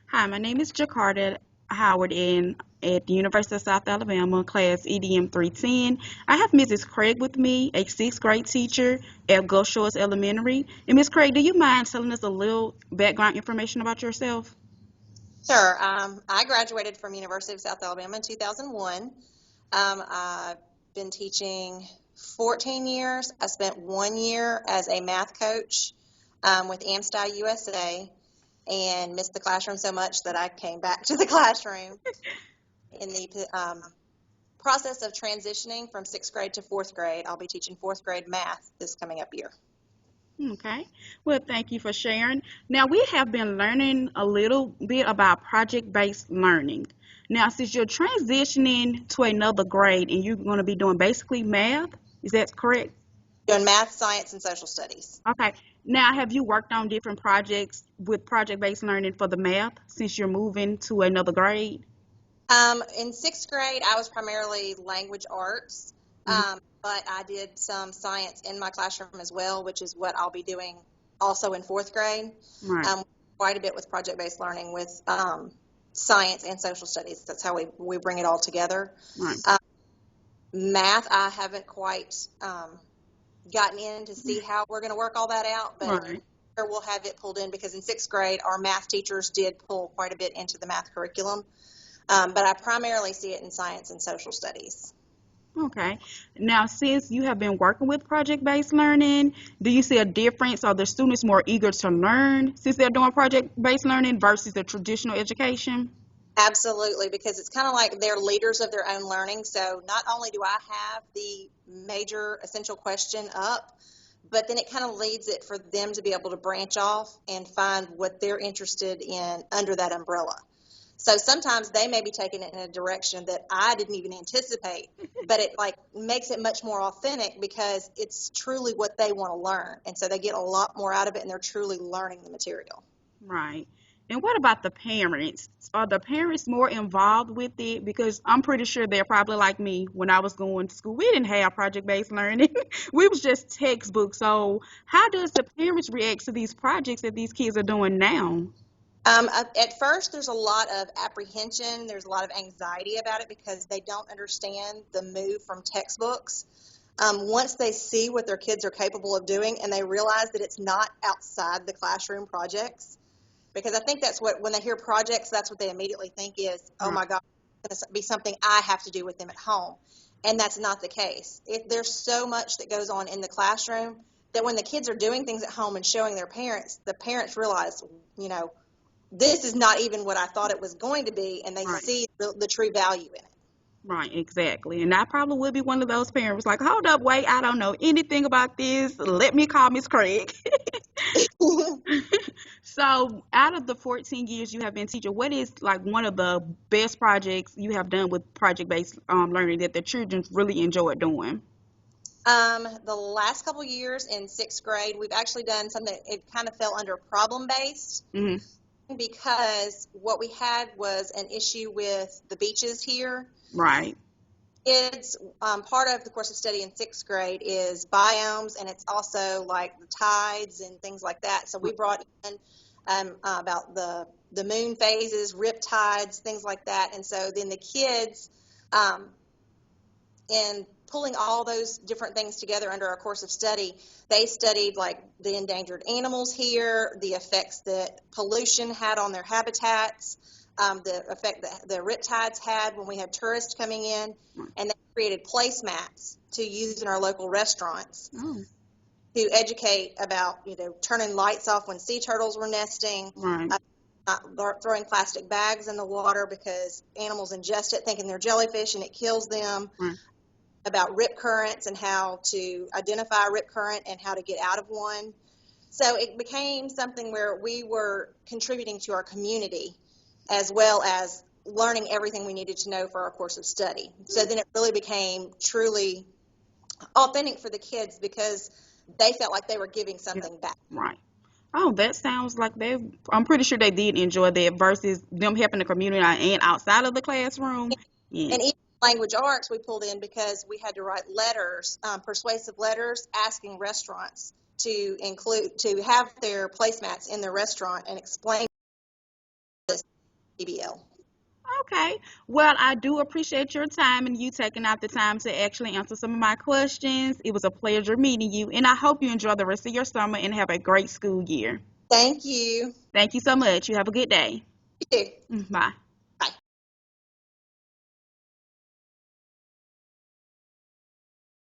Hi, my name is Jakarta Howard and at the University of South Alabama, class EDM 310. I have Mrs. Craig with me, a sixth grade teacher at Gulf Shores Elementary. And Ms. Craig, do you mind telling us a little background information about yourself? Sure. I graduated from University of South Alabama in 2001. I've been teaching 14 years. I spent 1 year as a math coach with AmSty USA and missed the classroom so much that I came back to the classroom in the process of transitioning from sixth grade to fourth grade. I'll be teaching fourth grade math this coming up year. Okay. Well, thank you for sharing. Now, we have been learning a little bit about project-based learning. Now, since you're transitioning to another grade and you're going to be doing basically math, is that correct? Doing math, science, and social studies. Okay. Now, have you worked on different projects with project-based learning for the math since you're moving to another grade? In sixth grade, I was primarily language arts, Mhm. but I did some science in my classroom as well, which is what I'll be doing also in fourth grade. Right, Um, Quite a bit with project-based learning with science and social studies. That's how we bring it all together. right, Um, Math, I haven't quite gotten in to see how we're going to work all that out, but right. sure we'll have it pulled in because in sixth grade, our math teachers did pull quite a bit into the math curriculum. But I primarily see it in science and social studies. Okay. Now, since you have been working with project-based learning, do you see a difference? Are the students more eager to learn since they're doing project-based learning versus the traditional education? Absolutely, because it's kind of like they're leaders of their own learning. So not only do I have the major essential question up, but then it kind of leads it for them to be able to branch off and find what they're interested in under that umbrella. So sometimes they may be taking it in a direction that I didn't even anticipate, but it like makes it much more authentic because it's truly what they want to learn. And so they get a lot more out of it and they're truly learning the material. Right. And what about the parents? Are the parents more involved with it? Because I'm pretty sure they're probably like me when I was going to school. We didn't have project-based learning. We was just textbooks. So how does the parents react to these projects that these kids are doing now? At first, there's a lot of apprehension. There's a lot of anxiety about it because they don't understand the move from textbooks. Once they see what their kids are capable of doing and they realize that it's not outside the classroom projects, because I think that's what, when they hear projects, that's what they immediately think is, oh Right. my God, it's going to be something I have to do with them at home. And that's not the case. There's so much that goes on in the classroom that when the kids are doing things at home and showing their parents, the parents realize, you know, this is not even what I thought it was going to be, and they Right. see the true value in Right, exactly. And I probably would be one of those parents like, hold up, wait, I don't know anything about this. Let me call Miss Craig. it. So, out of the 14 years you have been teaching, what is like one of the best projects you have done with project-based learning that the children really enjoyed doing? The last couple years in sixth grade, we've actually done something, it kind of fell under problem based Hmm. because what we had was an issue with the beaches here. Right. Kids, part of the course of study in sixth grade is biomes, and it's also like the tides and things like that. So we brought in about the moon phases, rip tides, things like that. And so then the kids, um, in pulling all those different things together under our course of study, they studied like the endangered animals here, the effects that pollution had on their habitats, the effect that the riptides had when we had tourists coming in, and they created placemats to use in our local restaurants Oh, to educate about, turning lights off when sea turtles were nesting, right. uh, not throwing plastic bags in the water because animals ingest it thinking they're jellyfish and it kills them, Right. about rip currents and how to identify a rip current and how to get out of one. So it became something where we were contributing to our community as well as learning everything we needed to know for our course of study. So then it really became truly authentic for the kids because they felt like they were giving Yeah. something back. Right. Oh, that sounds like I'm pretty sure they did enjoy that versus them helping the community and outside of the classroom. Yeah. And even language arts we pulled in because we had to write letters, persuasive letters, asking restaurants to have their placemats in their restaurant and explain this. PBL. Okay. Well, I do appreciate your time and you taking out the time to actually answer some of my questions. It was a pleasure meeting you, and I hope you enjoy the rest of your summer and have a great school year. Thank you. Thank you so much. You have a good day. You too. Bye.